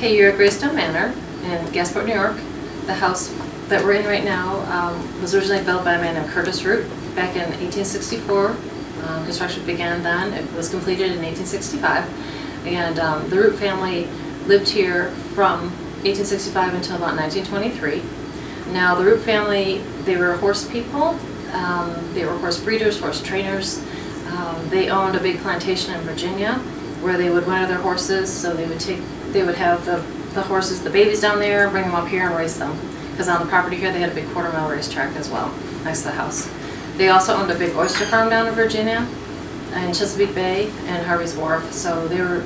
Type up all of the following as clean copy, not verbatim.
Okay, you're at Graestone Manor in Gasport, New York. The house that we're in right now was originally built by a man named Curtis Root back in 1864. Construction began then. It was completed in 1865. And the Root family lived here from 1865 until about 1923. Now the Root family, they were horse people. They were horse breeders, horse trainers. They owned a big plantation in Virginia where they would winter their horses. So they would have the horses, the babies down there, bring them up here and race them. Because on the property here they had a big quarter-mile racetrack as well, next to the house. They also owned a big oyster farm down in Virginia, in Chesapeake Bay and Harvey's Wharf. So they were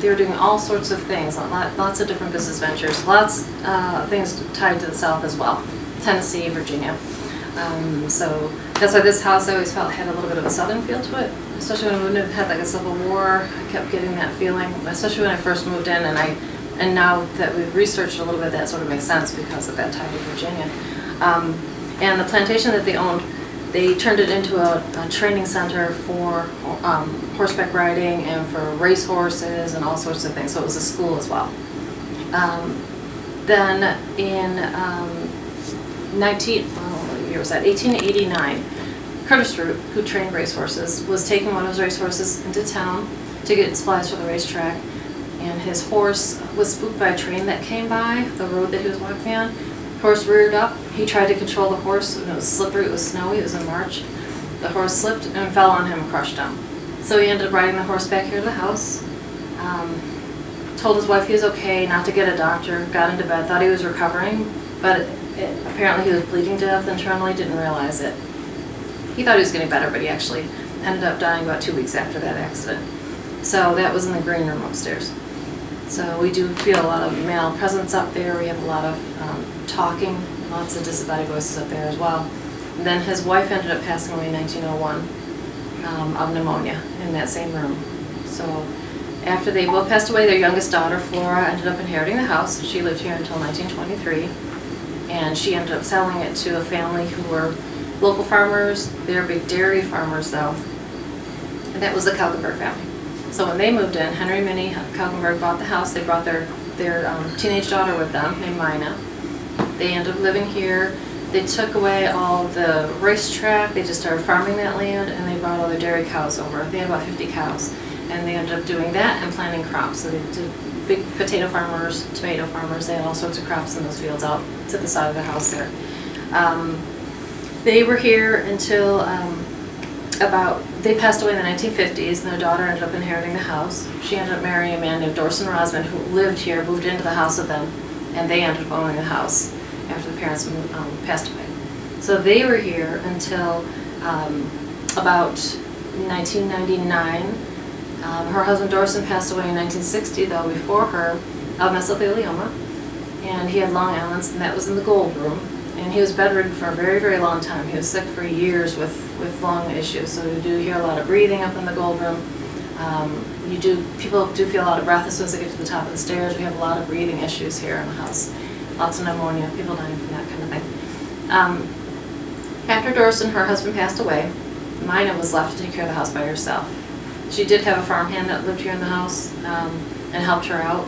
doing all sorts of things, lots of different business ventures, lots of things tied to the South as well, Tennessee, Virginia. So that's why this house I always felt had a little bit of a Southern feel to it, especially when we had like a Civil War. I kept getting that feeling, especially when I first moved in, and now that we've researched a little bit, that sort of makes sense because of that tie to Virginia. And the plantation that they owned, they turned it into a training center for horseback riding and for race horses and all sorts of things. So it was a school as well. Then in 1889, Curtis Root, who trained racehorses, was taking one of his racehorses into town to get supplies for the racetrack. And his horse was spooked by a train that came by the road that he was walking on. Horse reared up. He tried to control the horse, and it was slippery, it was snowy, it was in March. The horse slipped and fell on him and crushed him. So he ended up riding the horse back here to the house, told his wife he was okay, not to get a doctor, got into bed, thought he was recovering, but apparently he was bleeding to death internally, didn't realize it. He thought he was getting better, but he actually ended up dying about 2 weeks after that accident. So that was in the green room upstairs. So we do feel a lot of male presence up there. We have a lot of talking, lots of disembodied voices up there as well. And then his wife ended up passing away in 1901 of pneumonia in that same room. So after they both passed away, their youngest daughter, Flora, ended up inheriting the house. She lived here until 1923. And she ended up selling it to a family who were local farmers. They're big dairy farmers, though. And that was the Kalkenberg family. So when they moved in, Henry and Minnie Kalkenberg bought the house. They brought their teenage daughter with them, named Mina. They ended up living here. They took away all the racetrack. They just started farming that land, and they brought all their dairy cows over. They had about 50 cows. And they ended up doing that and planting crops. So they did big potato farmers, tomato farmers. They had all sorts of crops in those fields out to the side of the house there. They were here until they passed away in the 1950s, and their daughter ended up inheriting the house. She ended up marrying a man named Dorson Rosman, who lived here, moved into the house with them, and they ended up owning the house after the parents passed away. So they were here until about 1999. Her husband Dorson passed away in 1960, though, before her, of mesothelioma, and he had Long Island's, and that was in the gold room. And he was bedridden for a very, very long time. He was sick for years with lung issues. So you do hear a lot of breathing up in the gold room. People do feel a lot of breath as soon as they get to the top of the stairs. We have a lot of breathing issues here in the house. Lots of pneumonia, people dying from that kind of thing. After Dorson, her husband passed away. Mina was left to take care of the house by herself. She did have a farmhand that lived here in the house and helped her out.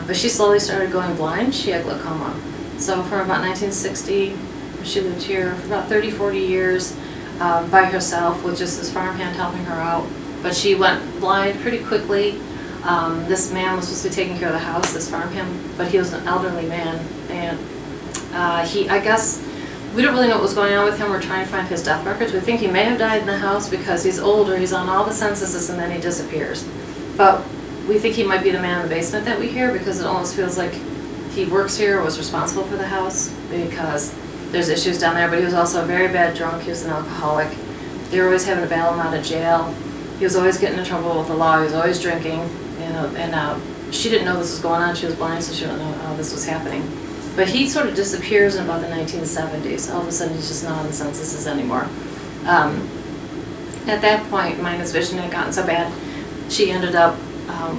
But she slowly started going blind. She had glaucoma. So from about 1960, she lived here for about 30, 40 years by herself with just this farmhand helping her out. But she went blind pretty quickly. This man was supposed to be taking care of the house, this farmhand, but he was an elderly man. And I guess, we don't really know what was going on with him. We're trying to find his death records. We think he may have died in the house because he's older, he's on all the censuses, and then he disappears. But we think he might be the man in the basement that we hear, because it almost feels like he works here or was responsible for the house, because there's issues down there. But he was also a very bad drunk. He was an alcoholic. They were always having to bail him out of jail. He was always getting in trouble with the law. He was always drinking, and she didn't know this was going on. She was blind, so she didn't know how this was happening. But he sort of disappears in about the 1970s. All of a sudden, he's just not on the censuses anymore. At that point, Mina's vision had gotten so bad, she ended up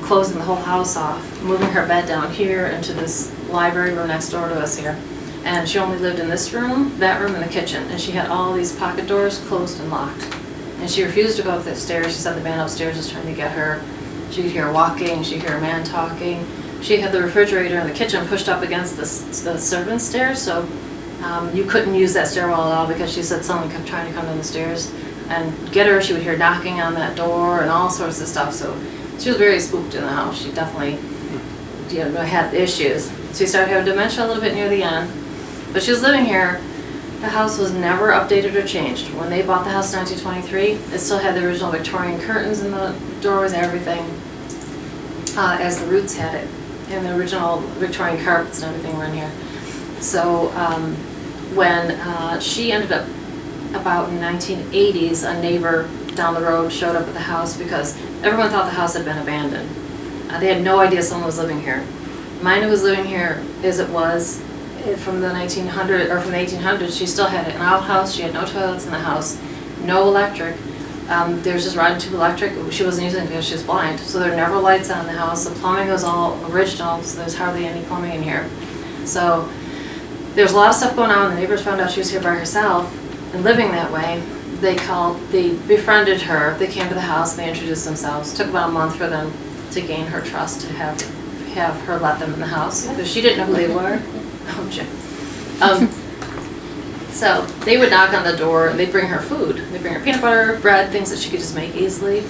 closing the whole house off, moving her bed down here into this library room next door to us here. And she only lived in this room, that room, and the kitchen. And she had all these pocket doors closed and locked. And she refused to go up the stairs. She said the man upstairs was trying to get her. She could hear walking, she could hear a man talking. she had the refrigerator in the kitchen pushed up against the servants' stairs, so you couldn't use that stairwell at all because she said someone kept trying to come down the stairs and get her. She would hear knocking on that door and all sorts of stuff. So she was very spooked in the house. She definitely, had issues. She started having dementia a little bit near the end, but she was living here. The house was never updated or changed. When they bought the house in 1923, it still had the original Victorian curtains in the doors and everything, as the Roots had it, and the original Victorian carpets and everything were in here. So when she ended up, about in 1980s, a neighbor down the road showed up at the house because everyone thought the house had been abandoned. They had no idea someone was living here. Mina was living here as it was from the 1900s, or from the 1800s. She still had an outhouse. She had no toilets in the house, no electric. There's just rod and tube electric. She wasn't using it because she was blind. So there were never lights on in the house. The plumbing was all original, so there's hardly any plumbing in here. So there's a lot of stuff going on. The neighbors found out she was here by herself and living that way. They befriended her. They came to the house and they introduced themselves. It took about a month for them to gain her trust, to have her let them in the house, because she didn't know who they were. Oh, Jim. So they would knock on the door and they'd bring her food. They'd bring her peanut butter, bread, things that she could just make easily.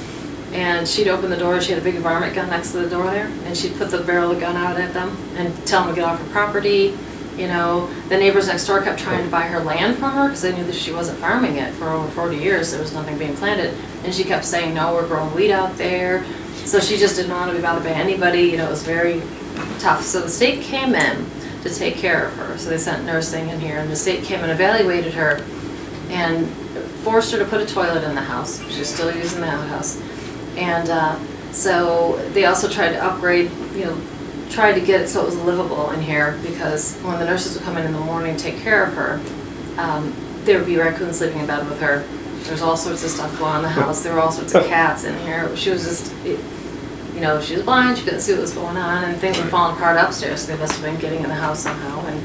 And she'd open the door. She had a big varmint gun next to the door there, and she'd put the barrel of the gun out at them and tell them to get off her property. The neighbors next door kept trying to buy her land from her because they knew that she wasn't farming it for over 40 years. There was nothing being planted. And she kept saying, no, we're growing wheat out there. So she just didn't want to be bothered by anybody. It was very tough. So the state came in to take care of her. So they sent nursing in here, and the state came and evaluated her and forced her to put a toilet in the house. She's still using the outhouse. And so they also tried to upgrade, tried to get it so it was livable in here, because when the nurses would come in the morning and take care of her, there would be raccoons sleeping in bed with her. There's all sorts of stuff going on in the house. There were all sorts of cats in here. She was just, she was blind. She couldn't see what was going on, and things were falling apart upstairs. So they must have been getting in the house somehow, and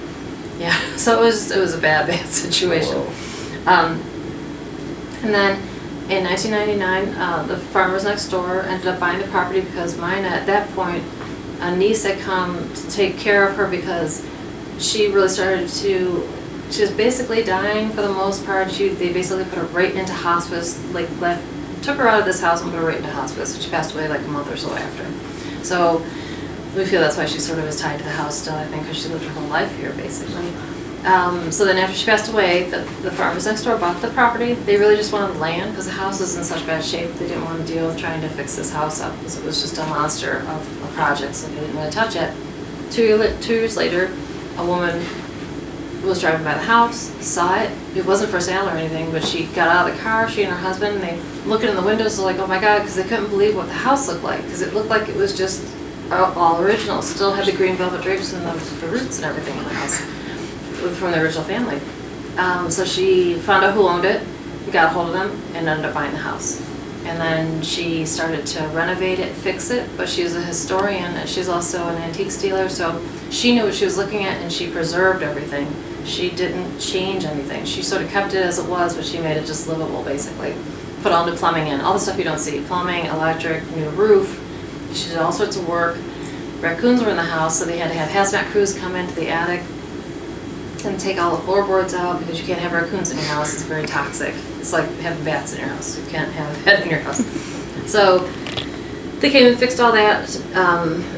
yeah. So it was a bad situation. And then in 1999, the farmers next door ended up buying the property because Mina, at that point, a niece had come to take care of her because she really started to. She was basically dying for the most part. They basically put her right into hospice, took her out of this house and put her right into hospice. She passed away like a month or so after. So we feel that's why she sort of is tied to the house still, I think, because she lived her whole life here, basically. So then after she passed away, the farmers next door bought the property. They really just wanted land because the house was in such bad shape. They didn't want to deal with trying to fix this house up because it was just a monster of a project, so they didn't want to touch it. 2 years later, a woman was driving by the house, saw it. It wasn't for sale or anything, but she got out of the car, she and her husband, and they looking in the windows, like, oh my God, because they couldn't believe what the house looked like, because it looked like it was just all original. Still had the green velvet drapes and the roots and everything in the house from the original family. So she found out who owned it, got a hold of them, and ended up buying the house. And then she started to renovate it, fix it, but she's a historian and she's also an antiques dealer, so she knew what she was looking at and she preserved everything. She didn't change anything. She sort of kept it as it was, but she made it just livable, basically. Put all new plumbing in, all the stuff you don't see. Plumbing, electric, new roof. She did all sorts of work. Raccoons were in the house, so they had to have hazmat crews come into the attic and take all the floorboards out because you can't have raccoons in your house. It's very toxic. It's like having bats in your house. You can't have that in your house. So they came and fixed all that,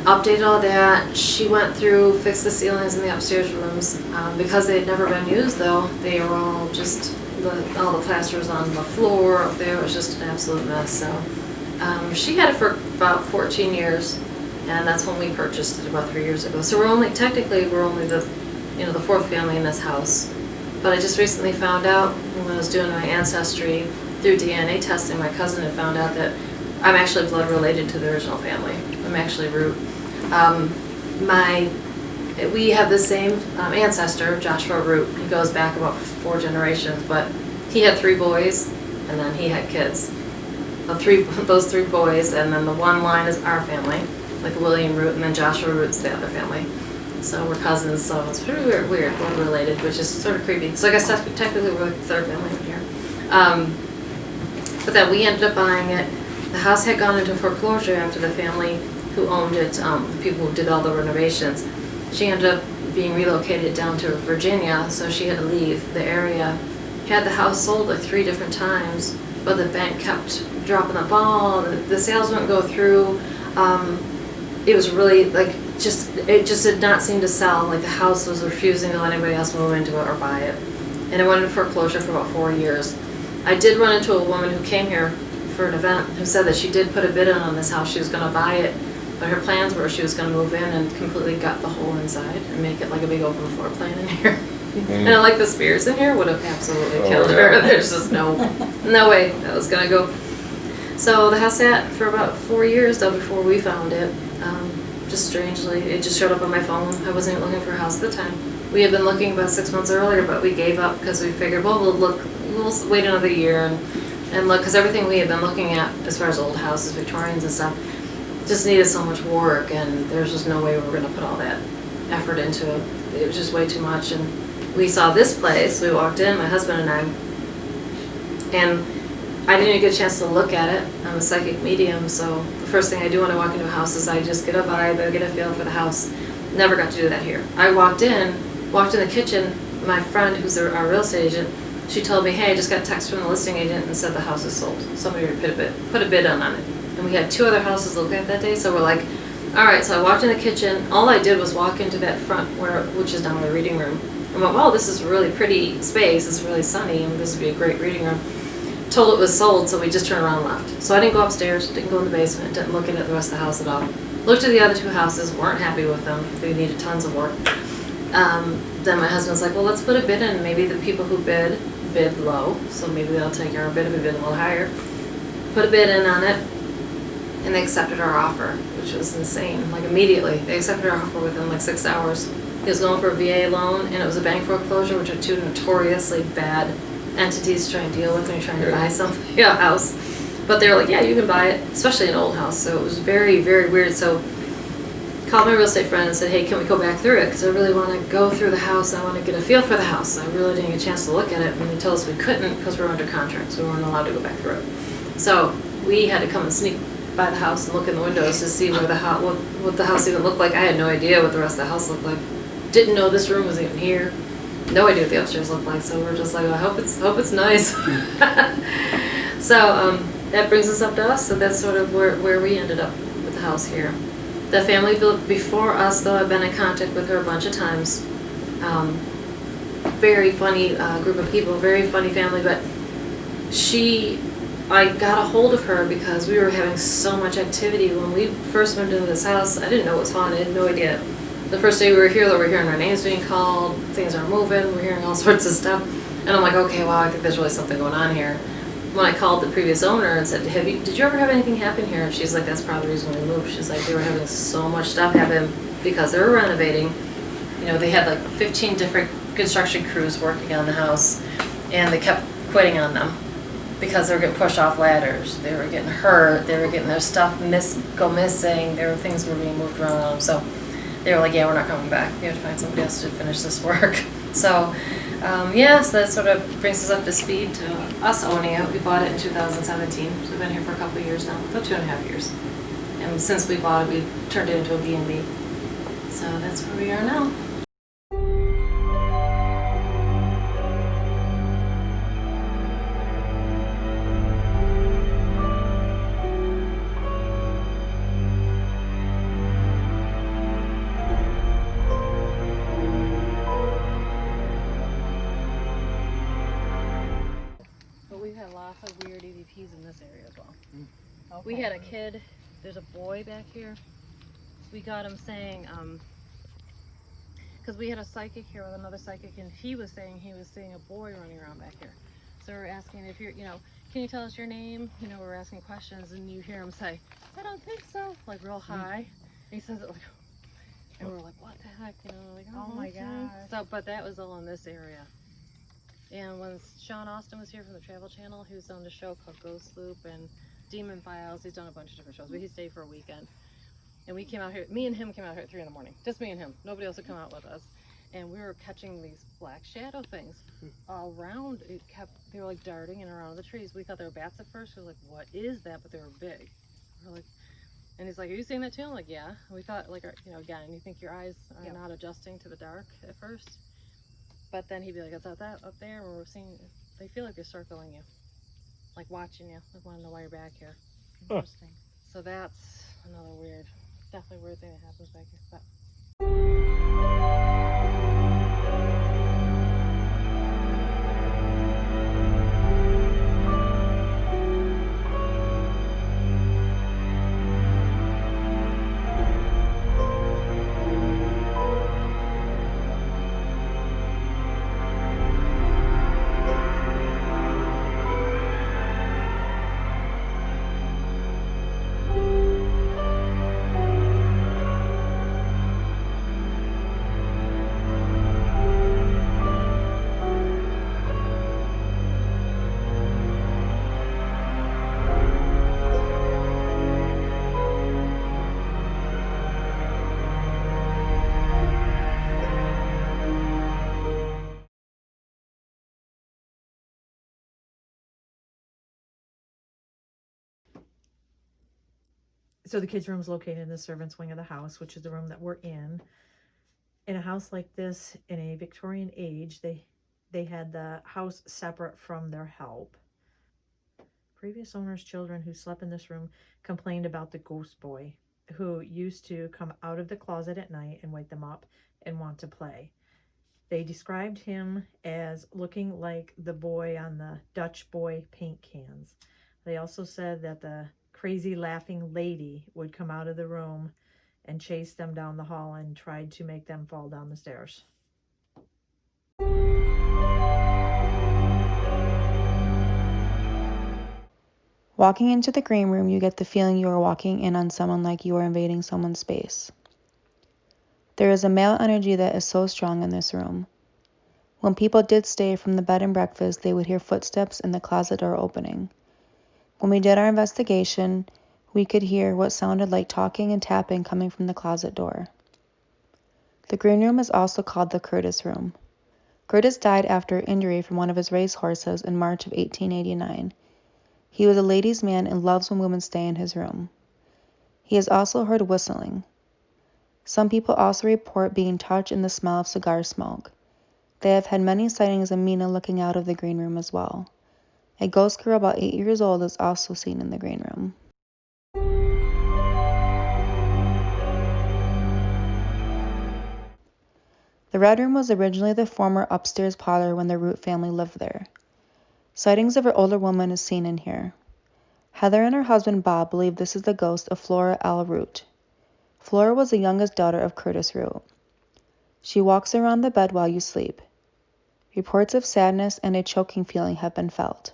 updated all that. She went through, fixed the ceilings in the upstairs rooms. Because they had never been used, though, they were all just, all the plaster was on the floor up there. It was just an absolute mess. So she had it for about 14 years, and that's when we purchased it about 3 years ago. So we're only the fourth family in this house. But I just recently found out when I was doing my ancestry through DNA testing, my cousin had found out that I'm actually blood related to the original family. I'm actually Root. We have the same ancestor, Joshua Root. He goes back about 4 generations, but he had 3 boys, and then he had kids. Those 3 boys, and then the one line is our family, like William Root, and then Joshua Root's the other family. So we're cousins, so it's pretty weird. We're related, which is sort of creepy. So I guess technically we're like the 3rd family in here. But then we ended up buying it. The house had gone into foreclosure after the family who owned it, the people who did all the renovations, she ended up being relocated down to Virginia, so she had to leave the area. Had the house sold like 3 different times, but the bank kept dropping the ball. The sales wouldn't go through. It was really like it just did not seem to sell. Like the house was refusing to let anybody else move into it or buy it, and it went into foreclosure for about 4 years. I did run into a woman who came here for an event who said that she did put a bid in on this house. She was going to buy it, but her plans were she was going to move in and completely gut the whole inside and make it like a big open floor plan in here. And I like the Spears in here would have absolutely killed her. There's just no way that was going to go. So the house sat for about 4 years though before we found it. Just strangely, it just showed up on my phone. I wasn't even looking for a house at the time. We had been looking about 6 months earlier, but we gave up because we figured, well, we'll wait another year and look, because everything we had been looking at as far as old houses, Victorians and stuff, just needed so much work, and there's just no way we were going to put all that effort into it. It was just way too much. And we saw this place. We walked in, my husband and I, and I didn't even get a chance to look at it. I'm a psychic medium, so the first thing I do when I walk into a house is I just get a vibe, I get a feel for the house. Never got to do that here. I walked in the kitchen, my friend who's our real estate agent, she told me, hey, I just got a text from the listing agent and said the house is sold. Somebody put a bid on it. And we had 2 other houses to look at that day, so we're like, all right, so I walked in the kitchen. All I did was walk into that front, which is now my reading room. I went, wow, this is a really pretty space. It's really sunny, and this would be a great reading room. Told it was sold, so we just turned around and left. So I didn't go upstairs, didn't go in the basement, didn't look at the rest of the house at all. Looked at the other 2 houses, weren't happy with them. They needed tons of work. Then my husband's like, well, let's put a bid in. Maybe the people who bid low, so maybe they'll take our bid if we bid a little higher. Put a bid in on it, and they accepted our offer, which was insane. Like immediately, they accepted our offer within like 6 hours. He was going for a VA loan, and it was a bank foreclosure, which are 2 notoriously bad entities to try and deal with when you're trying to buy something, a house. But they were like, yeah, you can buy it, especially an old house. So it was very, very weird. So called my real estate friend and said, hey, can we go back through it? Because I really want to go through the house. I want to get a feel for the house. I really didn't get a chance to look at it. And they told us we couldn't because we were under contract, so we weren't allowed to go back through it. So we had to come and sneak by the house and look in the windows to see where what the house even looked like. I had no idea what the rest of the house looked like. Didn't know this room was even here. No idea what the upstairs looked like. So we're just like, I hope it's nice. So that brings us up to us. So that's sort of where we ended up with the house here. The family built before us, though, I've been in contact with her a bunch of times. Very funny group of people, very funny family, but I got a hold of her because we were having so much activity. When we first moved into this house, I didn't know it was haunted, no idea. The first day we were here, though, we're hearing our names being called, things are moving, we're hearing all sorts of stuff. And I'm like, okay, wow, I think there's really something going on here. When I called the previous owner and said, did you ever have anything happen here? And she's like, that's probably the reason we moved. She's like, they were having so much stuff happen because they were renovating. You know, they had like 15 different construction crews working on the house, and they kept quitting on them because they were getting pushed off ladders. They were getting hurt. They were getting their stuff go missing. There were things were being moved around on them. So they were like, yeah, we're not coming back. We have to find somebody else to finish this work. So so that sort of brings us up to speed to us owning it. We bought it in 2017, so we've been here for a couple of years now, about 2.5 years. And since we bought it, we turned it into a B&B. So that's where we are now. We've had lots of weird EVPs in this area as well. Okay. We had a kid, there's a boy back here. We got him saying, because we had a psychic here with another psychic, and he was saying he was seeing a boy running around back here. So we're asking if you're, can you tell us your name? We're asking questions, and you hear him say, I don't think so, like real high. And he says it like, and we're like, what the heck, like, oh my God. So, but that was all in this area. And when Sean Austin was here from the Travel Channel, he was on the show called Ghost Loop and Demon Files. He's done a bunch of different shows, but he stayed for a weekend. And we came out here, me and him came out here at 3 in the morning. Just me and him. Nobody else would come out with us. And we were catching these black shadow things all around. They were like darting in and around the trees. We thought they were bats at first. We were like, what is that? But they were big. We're like, And he's like, are you seeing that too? I'm like, yeah. We thought, like, again, you think your eyes are not adjusting to the dark at first. But then he'd be like, it's up up there where we're seeing, they feel like they're circling you. Like watching you. Like want to know why you're back here. Interesting. So that's another weird, definitely weird thing that happens back here. But So the kids' room is located in the servants' wing of the house, which is the room that we're in. In a house like this, in a Victorian age, they had the house separate from their help. Previous owners' children who slept in this room complained about the ghost boy, who used to come out of the closet at night and wake them up and want to play. They described him as looking like the boy on the Dutch boy paint cans. They also said that the crazy laughing lady would come out of the room and chase them down the hall and tried to make them fall down the stairs. Walking into the green room, you get the feeling you are walking in on someone, like you are invading someone's space. There is a male energy that is so strong in this room. When people did stay from the bed and breakfast, they would hear footsteps and the closet door opening. When we did our investigation, we could hear what sounded like talking and tapping coming from the closet door. The green room is also called the Curtis room. Curtis died after injury from one of his race horses in March of 1889. He was a ladies' man and loves when women stay in his room. He has also heard whistling. Some people also report being touched and the smell of cigar smoke. They have had many sightings of Mina looking out of the green room as well. A ghost girl about 8 years old is also seen in the green room. The red room was originally the former upstairs parlor when the Root family lived there. Sightings of an older woman is seen in here. Heather and her husband Bob believe this is the ghost of Flora L. Root. Flora was the youngest daughter of Curtis Root. She walks around the bed while you sleep. Reports of sadness and a choking feeling have been felt.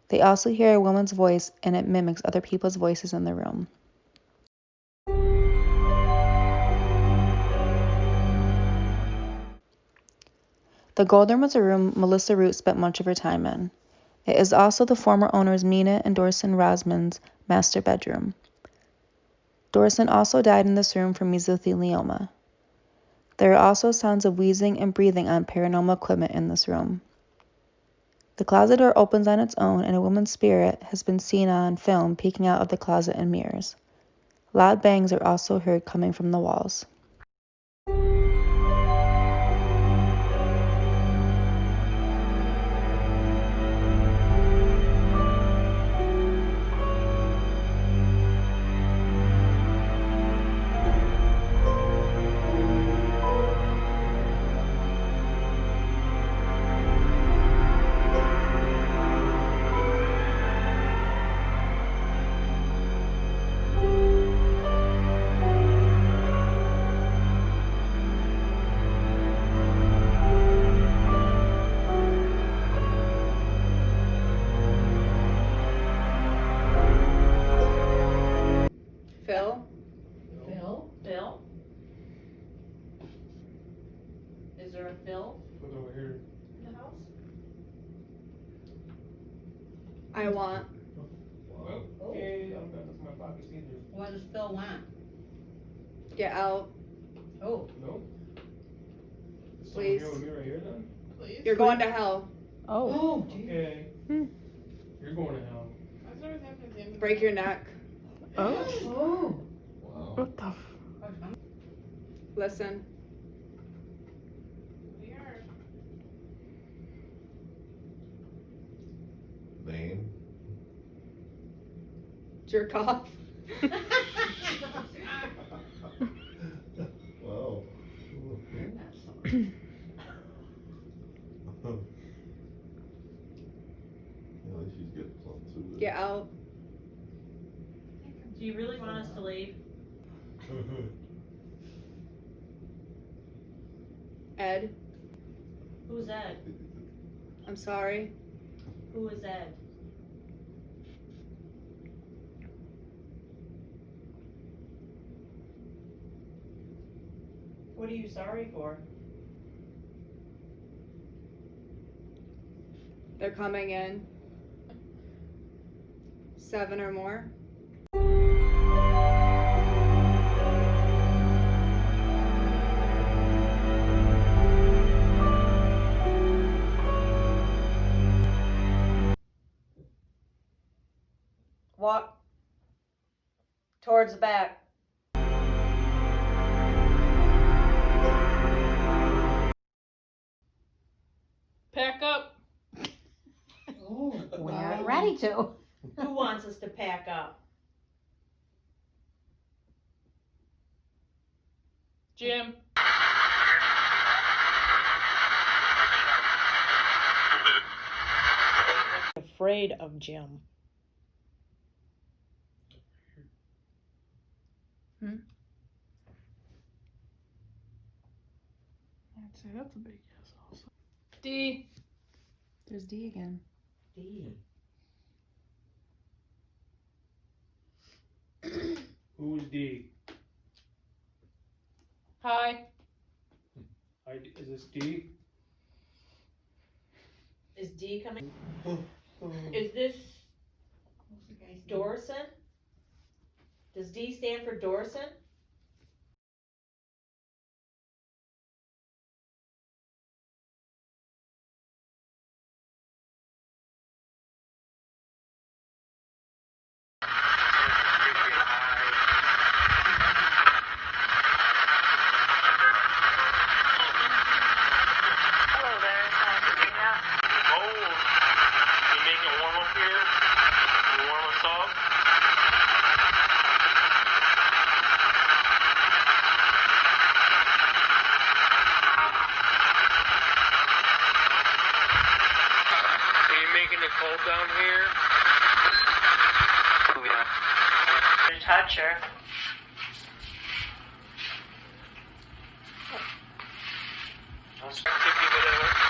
They also hear a woman's voice, and it mimics other people's voices in the room. The gold room was a room Melissa Root spent much of her time in. It is also the former owners Mina and Dorson Rosman's master bedroom. Dorson also died in this room from mesothelioma. There are also sounds of wheezing and breathing on paranormal equipment in this room. The closet door opens on its own, and a woman's spirit has been seen on film peeking out of the closet in mirrors. Loud bangs are also heard coming from the walls. Phil? Phil? Is there a Phil? Look over here. In the house? I want. Well, okay, I don't got nothing in my pockets either. What does Phil want? Get out. Oh, No? Is someone Please. here with me right here then? please? You're going to hell. Oh, Okay. You're going to hell. That's always happening to him. Break your neck. Oh. Wow. What the? Listen. Name? Jerk off. Wow. At least she's getting something to it. Get out. Do you really want us to leave? Ed, Who's Ed? I'm sorry. Who is Ed? What are you sorry for? They're coming in. 7 or more. Walk towards the back. Pack up. We aren't ready to. Who wants us to pack up? Jim. Afraid of Jim. I'd say that's a big yes also. D. There's D again. D. Who is D? Hi. Is this D? Is D coming? Is this Dorson? Does D stand for Dorson? cold down here. Oh, yeah. Touch her. Activity, whatever.